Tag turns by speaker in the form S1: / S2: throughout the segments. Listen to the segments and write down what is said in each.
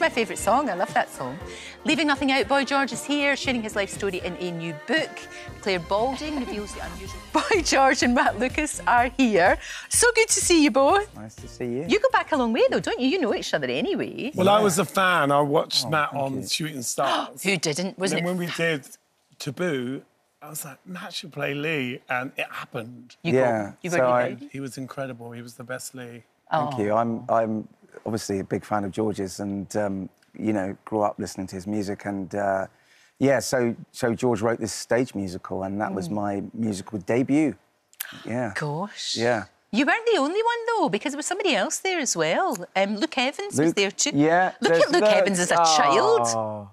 S1: my favourite song. I love that song. Leaving Nothing Out, Boy George is here, sharing his life story in a new book. Claire Balding reveals the unusual... Boy George and Matt Lucas are here. So good to see you both.
S2: Nice to see you.
S1: You go back a long way, though, don't you? You know each other anyway.
S3: Well, I was a fan. I watched Matt on Shooting Stars.
S1: Who didn't? Wasn't
S3: and
S1: it?
S3: when we did Taboo, I was like, Matt should play Lee, and it happened.
S1: You were
S3: He was incredible. He was the best Lee.
S2: Thank you. I'm obviously a big fan of George's, and you know, grew up listening to his music, and yeah, so George wrote this stage musical, and that was my musical debut. Yeah.
S1: Gosh.
S2: Yeah.
S1: You weren't the only one, though, because there was somebody else there as well. Luke Evans was there too.
S2: Yeah.
S1: Look at Luke Evans as a child.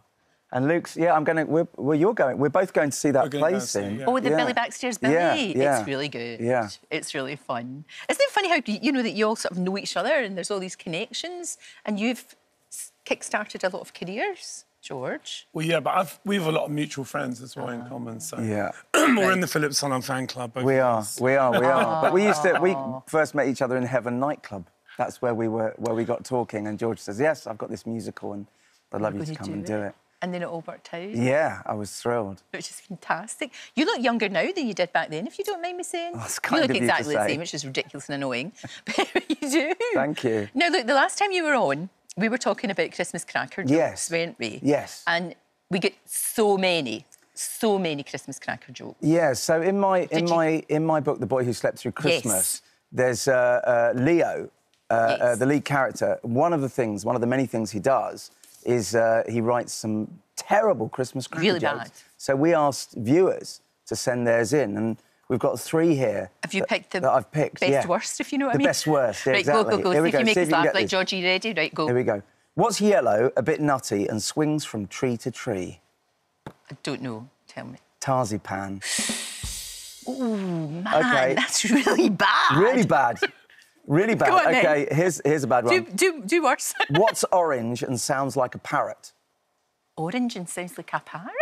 S2: And Luke's, yeah, I'm going to... we're both going to see that play soon.
S1: Yeah. Oh, the Billy Baxter's Billy?
S2: Yeah.
S1: It's really good.
S2: Yeah.
S1: It's really fun. Isn't it funny how, you know, that you all sort of know each other and there's all these connections and you've kick-started a lot of careers, George?
S3: Well, yeah, but we have a lot of mutual friends as well in common, so...
S2: Yeah.
S3: We're in the Philip Sonnon fan club.
S2: We are. But we first met each other in Heaven nightclub. That's where we got talking, and George says, yes, I've got this musical and I'd love you to come and do it.
S1: And then it all worked out.
S2: Yeah, I was thrilled.
S1: Which is fantastic. You look younger now than you did back then, if you don't mind me saying.
S2: Oh, it's kind
S1: you look
S2: of
S1: exactly
S2: you to
S1: the
S2: say.
S1: same, which is ridiculous and annoying. But you do.
S2: Thank you.
S1: Now, look, the last time you were on, we were talking about Christmas cracker jokes, weren't we?
S2: Yes.
S1: And we get so many Christmas cracker jokes.
S2: Yeah, so in my book, The Boy Who Slept Through Christmas, there's Leo, the lead character. One of the many things he does is he writes some terrible Christmas cracker jokes.
S1: Really bad.
S2: So we asked viewers to send theirs in, and we've got 3 here.
S1: Have you picked the
S2: that I've picked,
S1: best worst, if you know what I mean?
S2: The best worst, yeah,
S1: right,
S2: exactly.
S1: Go.
S2: Here
S1: See if you make us laugh like
S2: this.
S1: Georgie, you ready? Right, go.
S2: Here we go. What's yellow, a bit nutty, and swings from tree to tree?
S1: I don't know. Tell me.
S2: Tarzipan.
S1: Oh, man, that's really bad.
S2: Really bad. Really bad.
S1: Go on,
S2: OK, here's a bad one.
S1: Do worse.
S2: What's orange and sounds like a parrot?
S1: Orange and sounds like a parrot?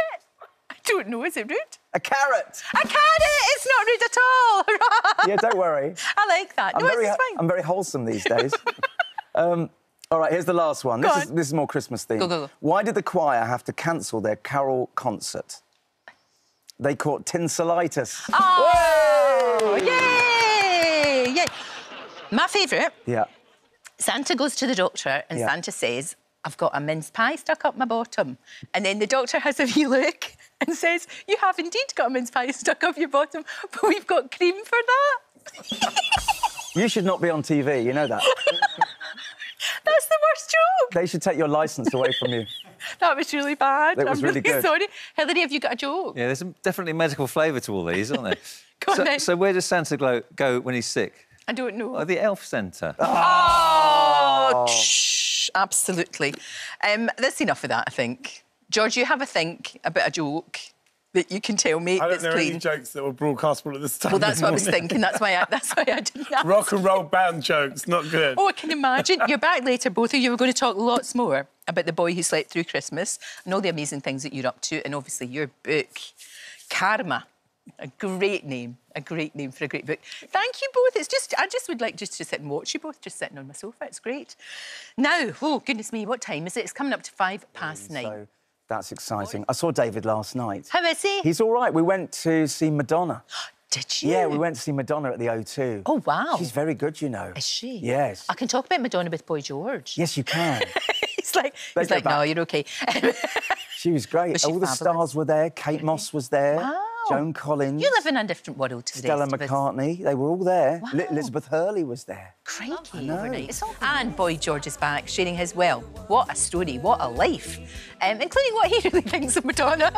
S1: I don't know, is it rude?
S2: A carrot!
S1: A carrot! It's not rude at all!
S2: Yeah, don't worry.
S1: I like that.
S2: I'm very wholesome these days. All right, here's the last one. This is more Christmas themed.
S1: Go.
S2: Why did the choir have to cancel their carol concert? They caught tinselitis.
S1: Oh! Yay! Yay! My favourite.
S2: Yeah.
S1: Santa goes to the doctor and Santa says, I've got a mince pie stuck up my bottom. And then the doctor has a wee look and says, you have indeed got a mince pie stuck up your bottom, but we've got cream for that.
S2: You should not be on TV, you know that.
S1: That's the worst joke.
S2: They should take your licence away from you.
S1: That was really bad.
S2: It was
S1: I'm really
S2: good.
S1: sorry. Hilary, have you got a joke?
S4: Yeah, there's definitely a medical flavour to all these, aren't there?
S1: Go on, then.
S4: So where does Santa go when he's sick?
S1: I don't know.
S4: Oh, the elf centre.
S1: Oh! Absolutely. That's enough of that, I think. George, you have a think about a joke that you can tell me.
S3: I don't
S1: that's
S3: know
S1: clean.
S3: any jokes that were broadcastable at this time.
S1: Well, that's what I was thinking. That's why I didn't ask.
S3: Rock and roll band jokes, not good.
S1: Oh, I can imagine. You're back later, both of you. We're going to talk lots more about The Boy Who Slept Through Christmas and all the amazing things that you're up to, and obviously your book, Karma. A great name for a great book. Thank you both. I just would like just to sit and watch you both just sitting on my sofa. It's great. Now, oh, goodness me, what time is it? It's coming up to 9:05.
S2: So that's exciting. I saw David last night.
S1: How is he?
S2: He's all right. We went to see Madonna.
S1: Did you?
S2: Yeah, we went to see Madonna at the O2.
S1: Oh, wow.
S2: She's very good, you know.
S1: Is she?
S2: Yes.
S1: I can talk about Madonna with Boy George.
S2: Yes, you can.
S1: he's like, no, you're OK.
S2: She was great.
S1: Was she
S2: all the
S1: fabulous?
S2: Stars were there. Kate Moss was there.
S1: Wow.
S2: Joan Collins.
S1: You live in a different world to
S2: Stella McCartney. They were all there.
S1: Wow.
S2: Elizabeth Hurley was there.
S1: Crikey, overnight. And Boy George is back, sharing his, well, what a story, what a life, including what he really thinks of Madonna.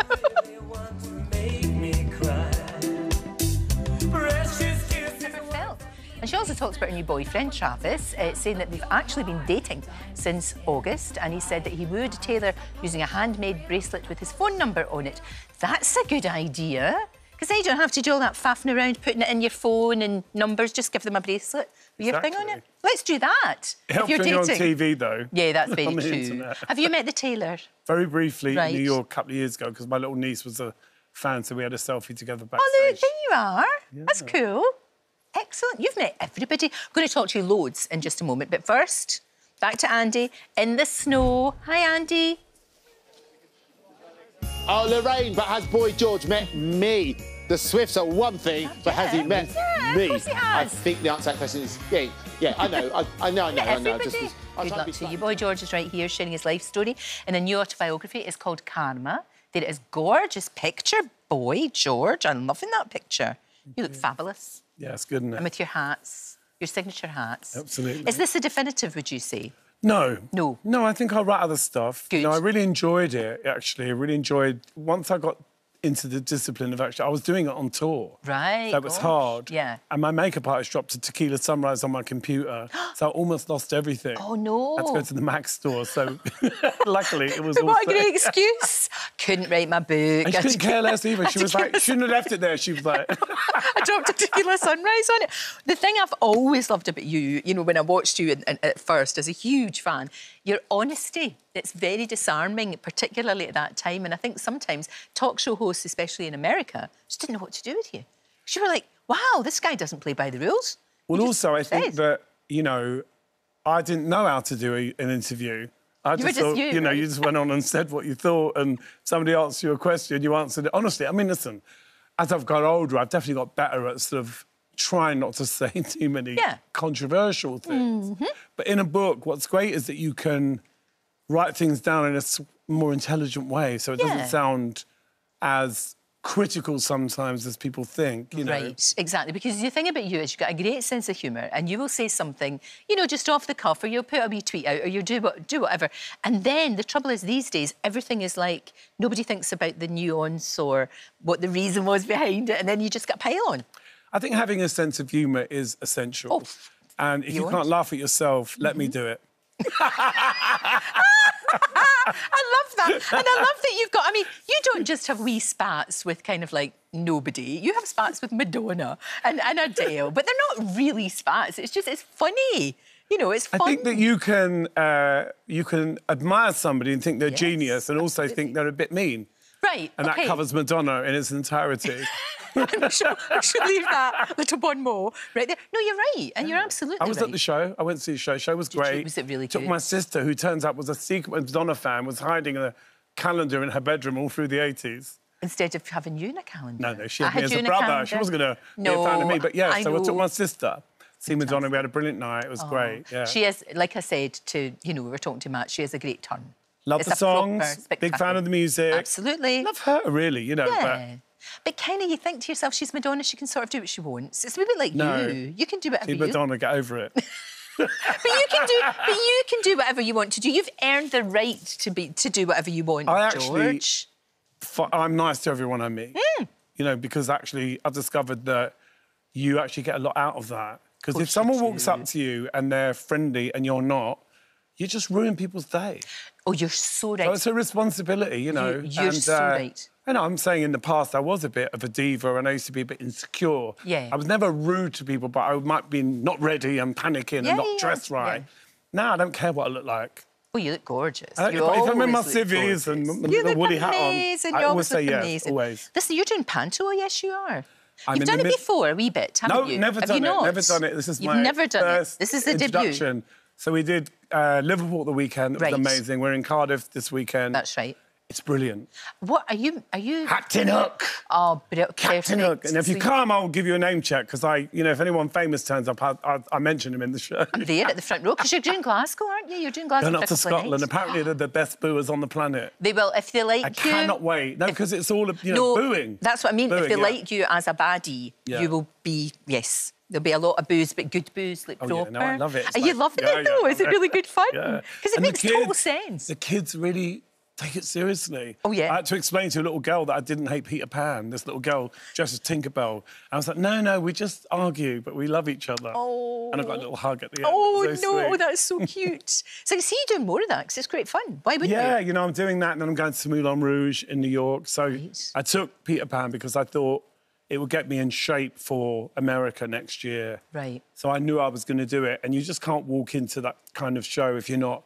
S1: And she also talks about her new boyfriend, Travis, saying that they've actually been dating since August, and he said that he wooed Taylor using a handmade bracelet with his phone number on it. That's a good idea, because then you don't have to do all that faffing around, putting it in your phone and numbers, just give them a bracelet with your thing on it. Let's do that.
S3: It helps when you're on TV, though.
S1: Yeah, that's very
S3: on the
S1: true.
S3: internet.
S1: Have you met the Taylor?
S3: Very briefly in New York a couple of years ago, because my little niece was a fan, so we had a selfie together backstage.
S1: Oh, look, there you are. Yeah. That's cool. Excellent. You've met everybody. I'm going to talk to you loads in just a moment, but first, back to Andy in the snow. Hi, Andy.
S5: Oh, Lorraine, but has Boy George met me? The Swifts are one thing, but has he met me?
S1: Of course he has.
S5: I think the answer to that question is yeah, I know. I know.
S1: Good luck to you. Boy George is right here sharing his life story in a new autobiography. It's called Karma. There it is, gorgeous picture. Boy George, I'm loving that picture. You look fabulous.
S3: Yeah, it's good, isn't it?
S1: And with your hats, your signature hats.
S3: Absolutely.
S1: Is this a definitive, would you say?
S3: No.
S1: No.
S3: No, I think I'll write other stuff.
S1: Good.
S3: You know, I really enjoyed it, actually. I really enjoyed... Once I got into the discipline of actually... I was doing it on tour.
S1: Right.
S3: So it was hard.
S1: Yeah.
S3: And my makeup artist dropped a tequila sunrise on my computer, so I almost lost everything.
S1: Oh, no.
S3: I had to go to the Mac store, so luckily it was all
S1: What a
S3: safe.
S1: great excuse. Couldn't write my book.
S3: And she couldn't care less either. She was like, shouldn't have left it there. She was like...
S1: I dropped a tequila sunrise on it. The thing I've always loved about you, you know, when I watched you at first as a huge fan, your honesty. It's very disarming, particularly at that time. And I think sometimes talk show hosts, especially in America, just didn't know what to do with you. You were like, wow, this guy doesn't play by the rules.
S3: Well, also, I think that, you know, I didn't know how to do an interview. I just thought, you know, you just went on and said what you thought, and somebody asked you a question, you answered it. Honestly, I mean, listen, as I've got older, I've definitely got better at sort of trying not to say too many controversial things. But in a book, what's great is that you can write things down in a more intelligent way, so it doesn't sound as critical sometimes as people think, you know.
S1: Right, exactly, because the thing about you is you've got a great sense of humour and you will say something, you know, just off the cuff, or you'll put a wee tweet out, or you'll do whatever. And then the trouble is these days, everything is like, nobody thinks about the nuance or what the reason was behind it, and then you just get a pile on.
S3: I think having a sense of humour is essential.
S1: Oh,
S3: and if you can't laugh at yourself, let me do it.
S1: I love that. And I love that you've got, I mean, you don't just have wee spats with kind of like nobody. You have spats with Madonna and Adele, but they're not really spats. It's just, it's funny. You know, it's fun.
S3: I think that you can admire somebody and think they're genius and also think they're a bit mean.
S1: Right,
S3: And that covers Madonna in its entirety.
S1: we should leave that little bon mot right there. No, you're right, and you're absolutely right.
S3: I was at the show. I went to see the show. The show was great.
S1: Was it really good?
S3: Took my sister, who turns out was a secret Madonna fan, was hiding a calendar in her bedroom all through the 80s.
S1: Instead of having you in a calendar.
S3: No, she had me as a brother. She wasn't going to be a fan of me. But yeah, so I took my sister. See Madonna, we had a brilliant night. It was great, yeah.
S1: She is, like I said to, you know, we were talking to Matt, she has a great turn.
S3: Love the songs, big fan of the music.
S1: Absolutely.
S3: Love her, really, you know.
S1: Yeah. But kind of, you think to yourself, she's Madonna, she can sort of do what she wants. It's a bit like you. You can do whatever
S3: See Madonna, get over it.
S1: But you can do whatever you want to do. You've earned the right to do whatever you want, George.
S3: I'm nice to everyone I meet. You know, because actually I've discovered that you actually get a lot out of that. Because if someone walks up to you and they're friendly and you're not, you just ruin people's day.
S1: Oh, you're so right.
S3: So it's a responsibility, you know.
S1: You're so right.
S3: I know, I'm saying in the past I was a bit of a diva and I used to be a bit insecure.
S1: Yeah.
S3: I was never rude to people, but I might be not ready and panicking and not dressed right. Yeah. Now I don't care what I look like.
S1: Oh, you look gorgeous.
S3: If I'm in my civvies and the woolly hat on, I always say yes, always.
S1: Listen, you're doing panto, yes you are.
S3: You've
S1: done it before, a wee bit, haven't you?
S3: No, never done it. Never done it. This is my first
S1: This is the
S3: introduction.
S1: debut.
S3: So we did Liverpool the weekend. It was amazing. We're in Cardiff this weekend.
S1: That's right.
S3: It's brilliant.
S1: What are you?
S3: Captain Hook.
S1: Oh, but
S3: Captain Hook. And if you come, I'll give you a name check because you know, if anyone famous turns up, I mention him in the show.
S1: I'm there at the front row because you're doing Glasgow, aren't you? You're doing Glasgow.
S3: Going up to Scotland. Apparently, they're the best booers on the planet.
S1: They will if they like you.
S3: I cannot wait. No, because it's all booing.
S1: That's what I mean.
S3: Booing,
S1: if they like you as a baddie, you will be There'll be a lot of booze, but good booze, like proper.
S3: Yeah, no, I love it.
S1: Are you loving it though? Is it really good fun?
S3: Yeah.
S1: Because it makes total sense.
S3: The kids really take it seriously.
S1: Oh, yeah.
S3: I had to explain to a little girl that I didn't hate Peter Pan, this little girl dressed as Tinkerbell. I was like, no, we just argue, but we love each other.
S1: Oh.
S3: And I got a little hug at the end.
S1: Oh,
S3: so
S1: no,
S3: sweet.
S1: that's so cute. So I see you doing more of that because it's great fun. Why wouldn't you?
S3: Yeah, you know, I'm doing that and then I'm going to Moulin Rouge in New York. So I took Peter Pan because I thought it would get me in shape for America next year.
S1: Right.
S3: So I knew I was going to do it. And you just can't walk into that kind of show if you're not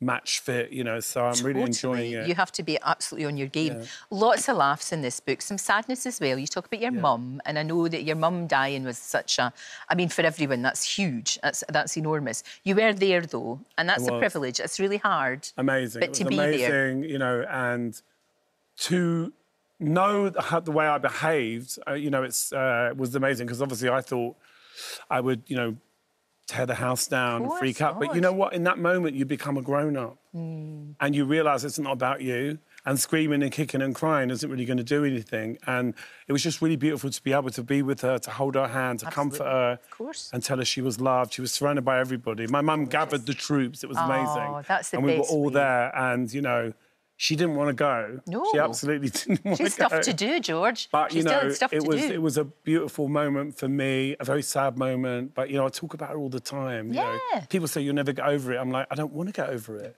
S3: match fit, you know, so I'm really enjoying it.
S1: You have to be absolutely on your game. Lots of laughs in this book, some sadness as well. You talk about your mum, and I know that your mum dying was such a... I mean, for everyone, that's huge. That's enormous. You were there, though, and that's a privilege. It's really hard.
S3: Amazing.
S1: But to be there...
S3: you know, and to know the way I behaved, you know, it was amazing, because obviously I thought I would, you know, tear the house down, freak out. But you know what? In that moment, you become a grown-up. And you realise it's not about you. And screaming and kicking and crying isn't really going to do anything. And it was just really beautiful to be able to be with her, to hold her hand, to comfort her.
S1: Of course.
S3: And tell her she was loved. She was surrounded by everybody. My mum gathered the troops. It was amazing.
S1: Oh, that's the
S3: and we
S1: best
S3: were all
S1: way.
S3: there. And, you know, she didn't want to go.
S1: No.
S3: She absolutely didn't want to go.
S1: She's stuff to do, George.
S3: But, you know,
S1: it
S3: was a beautiful moment for me, a very sad moment. But, you know, I talk about it all the time. You know, people say you'll never get over it. I'm like, I don't want to get over it.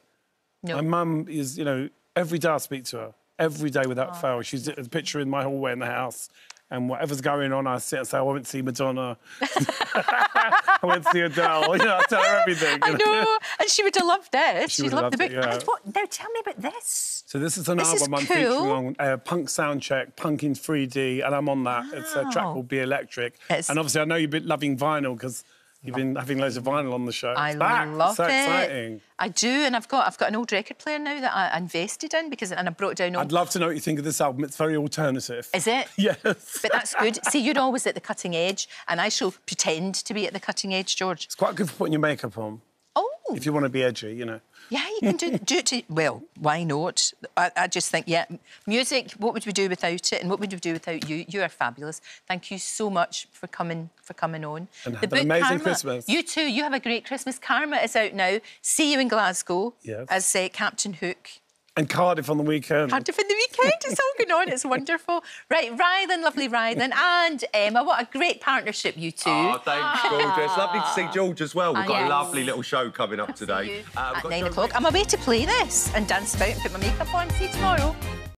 S3: No. My mum is, you know, every day I speak to her, every day without fail. She's a picture in my hallway in the house. And whatever's going on, I sit and say, I went to see Madonna. I went to see Adele. You know, I tell her everything.
S1: I know. And she would have loved this.
S3: She
S1: She'd
S3: would
S1: love the book.
S3: it, yeah.
S1: Now, tell me about this.
S3: So this is an album I'm featuring on Punk Soundcheck, Punk in 3D, and I'm on that. Wow. It's a track called Be Electric. And obviously, I know you've been loving vinyl, because you've been having loads of vinyl on the show.
S1: I love it.
S3: So exciting.
S1: I do, and I've got an old record player now that I invested in, and I brought down...
S3: I'd love to know what you think of this album. It's very alternative.
S1: Is it?
S3: Yes.
S1: But that's good. See, you're always at the cutting edge, and I shall pretend to be at the cutting edge, George.
S3: It's quite good for putting your makeup on.
S1: Oh.
S3: If you want to be edgy, you know.
S1: Yeah, you can do it to... Well, why not? I just think, music, what would we do without it, and what would we do without you? You are fabulous. Thank you so much for coming on.
S3: And have an amazing
S1: Karma,
S3: Christmas.
S1: You too. You have a great Christmas. Karma is out now. See you in Glasgow as Captain Hook.
S3: And Cardiff on the weekend.
S1: Cardiff on the weekend. It's all going on. It's wonderful. Right, Rylan, lovely Rylan, and Emma. What a great partnership, you two.
S6: Oh, thanks, George. It's lovely to see George as well. We've got a lovely little show coming up today.
S1: At 9 o'clock. I'm away to play this and dance about and put my makeup on. See you tomorrow.